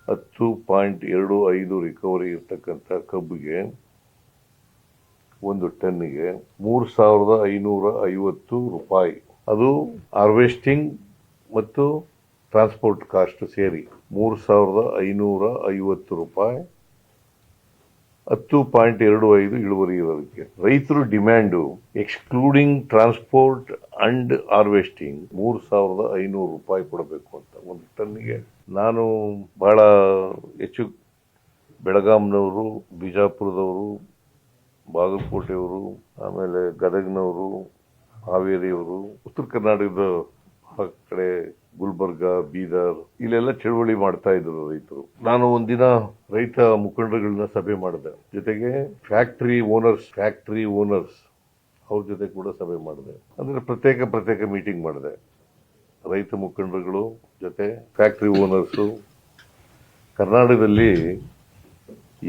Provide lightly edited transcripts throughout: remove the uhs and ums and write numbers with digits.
10.25 recovery ಇರ್ತಕ್ಕಂಥ ಕಬ್ಬಿಗೆ ಒಂದು ಟನ್ನಿಗೆ 3,550 ರೂಪಾಯಿ. ಅದು ಹಾರ್ವೆಸ್ಟಿಂಗ್ ಮತ್ತು ಟ್ರಾನ್ಸ್ಪೋರ್ಟ್ ಕಾಸ್ಟ್ ಸೇರಿ 3,550 ರೂಪಾಯಿ. 10.25 ಇಳುವರಿ ಇರೋದಕ್ಕೆ ರೈತರು demand excluding transport and harvesting 3,500 ರೂಪಾಯಿ ಕೊಡಬೇಕು ಅಂತ ಒಂದು ಟನ್ನಿಗೆ. ನಾನು ಬಹಳ ಹೆಚ್ಚು ಬೆಳಗಾಂನವರು, ಬಿಜಾಪುರದವರು, ಬಾಗಲಕೋಟೆಯವರು, ಆಮೇಲೆ ಗದಗ್ನವರು, ಹಾವೇರಿಯವರು, ಉತ್ತರ ಕರ್ನಾಟಕದ ಕಡೆ ಗುಲ್ಬರ್ಗ, ಬೀದರ್ ಇಲ್ಲೆಲ್ಲ ಚಳವಳಿ ಮಾಡ್ತಾ ಇದ್ರು ರೈತರು. ನಾನು ಒಂದಿನ ರೈತ ಮುಖಂಡರುಗಳನ್ನ ಸಭೆ ಮಾಡಿದೆ, ಜೊತೆಗೆ ಫ್ಯಾಕ್ಟರಿ ಓನರ್ಸ್ ಅವ್ರ ಜೊತೆ ಕೂಡ ಸಭೆ ಮಾಡಿದೆ. ಅಂದ್ರೆ ಪ್ರತ್ಯೇಕ ಮೀಟಿಂಗ್ ಮಾಡಿದೆ. ರೈತ ಮುಖಂಡರುಗಳು ಜೊತೆ ಫ್ಯಾಕ್ಟರಿ ಓನರ್ಸು. ಕರ್ನಾಟಕದಲ್ಲಿ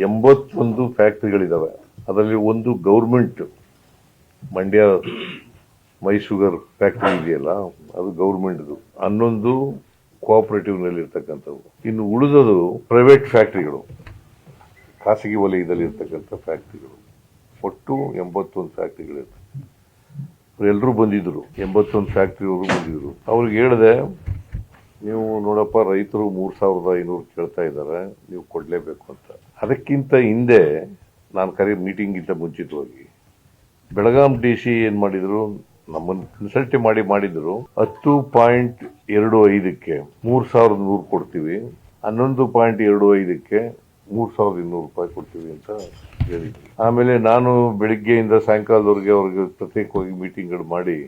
81 ಫ್ಯಾಕ್ಟರಿಗಳಿದಾವೆ. ಅದರಲ್ಲಿ ಒಂದು ಗೌರ್ಮೆಂಟ್, ಮಂಡ್ಯ ಮೈಸೂಗರ್ ಫ್ಯಾಕ್ಟರಿ ಇದೆಯಲ್ಲ, ಅದು ಗೌರ್ಮೆಂಟ್ದು. 11 ಕೋಆಪರೇಟಿವ್ ನಲ್ಲಿ ಇರ್ತಕ್ಕಂಥವು. ಇನ್ನು ಉಳಿದದು ಪ್ರೈವೇಟ್ ಫ್ಯಾಕ್ಟರಿಗಳು, ಖಾಸಗಿ ವಲಯದಲ್ಲಿ ಇರ್ತಕ್ಕಂಥ ಫ್ಯಾಕ್ಟರಿಗಳು. ಒಟ್ಟು 81 ಫ್ಯಾಕ್ಟರಿಗಳಿರ್ತವೆ. ಎಲ್ಲರೂ ಬಂದಿದ್ರು, 81 ಫ್ಯಾಕ್ಟರಿಯವರು ಬಂದಿದ್ರು. ಅವ್ರಿಗೆ ಹೇಳಿದೆ, ನೀವು ನೋಡಪ್ಪ, ರೈತರು 3,500 ಕೇಳ್ತಾ ಇದ್ದಾರೆ, ನೀವು ಕೊಡ್ಲೇಬೇಕು ಅಂತ. ಅದಕ್ಕಿಂತ ಹಿಂದೆ ನಾನು ಮೀಟಿಂಗಿಂತ ಮುಂಚಿತವಾಗಿ ಬೆಳಗಾಂ DC ಏನ್ ಮಾಡಿದ್ರು, ನಮ್ಮನ್ನು ಕನ್ಸಲ್ಟ್ ಮಾಡಿದ್ರು. 10.25ಕ್ಕೆ 3,100 ಕೊಡ್ತೀವಿ, 11.25ಕ್ಕೆ 3,200 ರೂಪಾಯಿ ಕೊಡ್ತೀವಿ ಅಂತ ಹೇಳಿದ್ವಿ. ಆಮೇಲೆ ನಾನು ಬೆಳಿಗ್ಗೆಯಿಂದ ಸಾಯಂಕಾಲದವರೆಗೆ ಅವ್ರಿಗೆ ಪ್ರತ್ಯೇಕವಾಗಿ ಮೀಟಿಂಗ್ಗಳು ಮಾಡಿ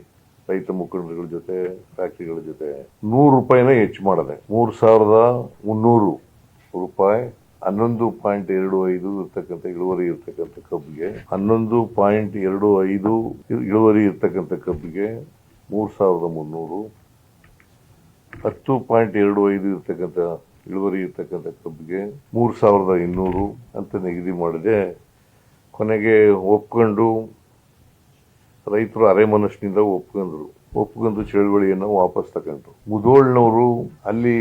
ರೈತ ಮುಖಂಡರುಗಳ ಜೊತೆ, ಫ್ಯಾಕ್ಟರಿಗಳ ಜೊತೆ 100 ರೂಪಾಯಿನ ಹೆಚ್ಚು ಮಾಡಿದೆ. 3,300 ರೂಪಾಯಿ 11.25 ಇರ್ತಕ್ಕಂಥ ಇಳುವರಿ ಇರ್ತಕ್ಕಂಥ ಕಬ್ಬಿಗೆ, 11.25 ಇಳುವರಿ ಇರ್ತಕ್ಕಂಥ ಕಬ್ಬಿಗೆ 3,300, 10.25 ಇರ್ತಕ್ಕಂಥ ಇಳುವರಿ ಇರ್ತಕ್ಕಂಥ ಕಬ್ಬಿಗೆ 3,200 ಅಂತ ನಿಗದಿ ಮಾಡಿದೆ. ಕೊನೆಗೆ ಒಪ್ಕೊಂಡು ರೈತರು ಅರೆ ಮನಸ್ಸಿನಿಂದ ಒಪ್ಕೊಂಡು ಚಳವಳಿಯನ್ನು ವಾಪಸ್ ತಗೊಂಡ್ರು. ಮುಧೋಳ್ನವರು ಅಲ್ಲಿ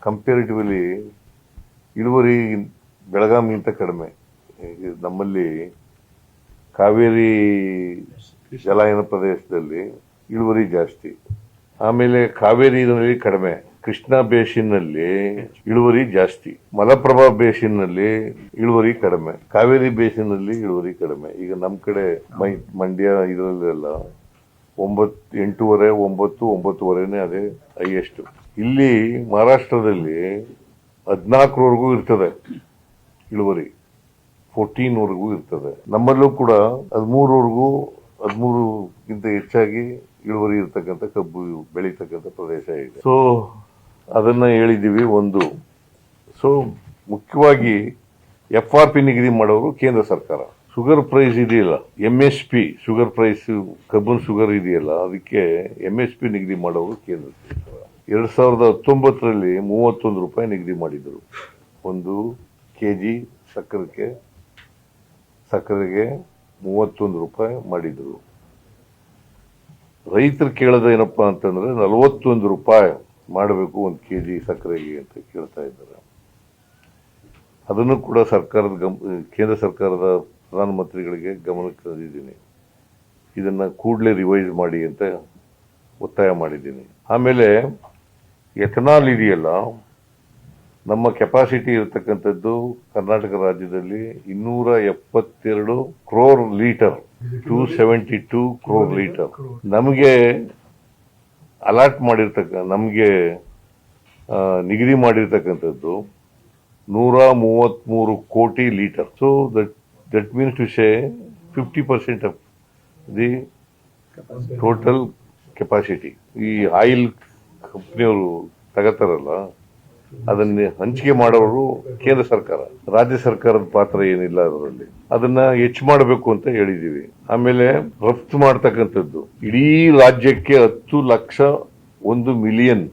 ಕಂಪೇರಿಟಿವ್ಲಿ ಇಳುವರಿ ಬೆಳಗಾಂಗಿಂತ ಕಡಿಮೆ. ನಮ್ಮಲ್ಲಿ ಕಾವೇರಿ ಜಲಾನಯನ ಪ್ರದೇಶದಲ್ಲಿ ಇಳುವರಿ ಜಾಸ್ತಿ, ಆಮೇಲೆ ಕಾವೇರಿನಲ್ಲಿ ಕಡಿಮೆ, ಕೃಷ್ಣಾ ಬೇಸಿನ್ನಲ್ಲಿ ಇಳುವರಿ ಜಾಸ್ತಿ, ಮಲಪ್ರಭಾ ಬೇಸಿನ್ನಲ್ಲಿ ಇಳುವರಿ ಕಡಿಮೆ, ಕಾವೇರಿ ಬೇಸಿನ್ನಲ್ಲಿ ಇಳುವರಿ ಕಡಿಮೆ. ಈಗ ನಮ್ಮ ಕಡೆ ಮಂಡ್ಯ ಇದರಲ್ಲೆಲ್ಲ 8.5, 9.5 ಅದೇ ಹೈಯೆಸ್ಟ್. ಇಲ್ಲಿ ಮಹಾರಾಷ್ಟ್ರದಲ್ಲಿ 14ವರೆಗೂ ಇರ್ತದೆ ಇಳುವರಿ, 14ವರೆಗೂ ಇರ್ತದೆ. ನಮ್ಮಲ್ಲೂ ಕೂಡ 13ಗಿಂತ ಹೆಚ್ಚಾಗಿ ಇಳುವರಿ ಇರ್ತಕ್ಕಂಥ ಕಬ್ಬು ಬೆಳೀತಕ್ಕಂಥ ಪ್ರದೇಶ ಇದೆ. ಸೊ ಅದನ್ನ ಹೇಳಿದ್ದೀವಿ ಒಂದು. ಸೊ ಮುಖ್ಯವಾಗಿ FRP ನಿಗದಿ ಮಾಡೋರು ಕೇಂದ್ರ ಸರ್ಕಾರ. ಶುಗರ್ ಪ್ರೈಸ್ ಇದೆಯಲ್ಲ, MSP ಶುಗರ್ ಪ್ರೈಸ್, ಕಬ್ಬಿನ ಶುಗರ್ ಇದೆಯಲ್ಲ, ಅದಕ್ಕೆ MSP ನಿಗದಿ ಮಾಡೋರು ಕೇಂದ್ರ ಸರ್ಕಾರ. 2019ರಲ್ಲಿ 31 ರೂಪಾಯಿ ನಿಗದಿ ಮಾಡಿದ್ರು. 1 kg ಸಕ್ಕರೆಗೆ 31 ರೂಪಾಯಿ ಮಾಡಿದ್ರು. ರೈತರು ಕೇಳೋದು ಏನಪ್ಪಾ ಅಂತಂದ್ರೆ 41 ರೂಪಾಯಿ ಮಾಡಬೇಕು 1 kg ಸಕ್ಕರೆಗೆ ಅಂತ ಕೇಳ್ತಾ ಇದ್ದಾರೆ. ಅದನ್ನು ಕೂಡ ಕೇಂದ್ರ ಸರ್ಕಾರದ ಪ್ರಧಾನಮಂತ್ರಿಗಳಿಗೆ ಗಮನಕ್ಕೆ ತಂದಿದ್ದೀನಿ. ಇದನ್ನ ಕೂಡಲೇ ರಿವೈಸ್ ಮಾಡಿ ಅಂತ ಒತ್ತಾಯ ಮಾಡಿದ್ದೀನಿ. ಆಮೇಲೆ ಎಥನಾಲ್ ಇದೆಯಲ್ಲ, ನಮ್ಮ ಕೆಪಾಸಿಟಿ ಇರತಕ್ಕಂಥದ್ದು ಕರ್ನಾಟಕ ರಾಜ್ಯದಲ್ಲಿ 272 ಕ್ರೋರ್ ಲೀಟರ್, 272 ಕ್ರೋರ್ ಲೀಟರ್. ನಮಗೆ ಅಲಾಟ್ ನಮಗೆ ನಿಗದಿ ಮಾಡಿರ್ತಕ್ಕಂಥದ್ದು 133 ಕೋಟಿ litre. So that means to say 50% of the total capacity. ಈ ಆಯಿಲ್ ಕಂಪ್ನಿಯವರು ತಗೋತಾರಲ್ಲ, ಅದನ್ನ ಹಂಚಿಕೆ ಮಾಡೋರು ಕೇಂದ್ರ ಸರ್ಕಾರ, ರಾಜ್ಯ ಸರ್ಕಾರದ ಪಾತ್ರ ಏನಿಲ್ಲ ಅದರಲ್ಲಿ. ಅದನ್ನ ಹೆಚ್ಚು ಮಾಡಬೇಕು ಅಂತ ಹೇಳಿದೀವಿ. ಆಮೇಲೆ ರಫ್ತು ಮಾಡ್ತಕ್ಕಂಥದ್ದು ಇಡೀ ರಾಜ್ಯಕ್ಕೆ 10 ಲಕ್ಷ 1 ಮಿಲಿಯನ್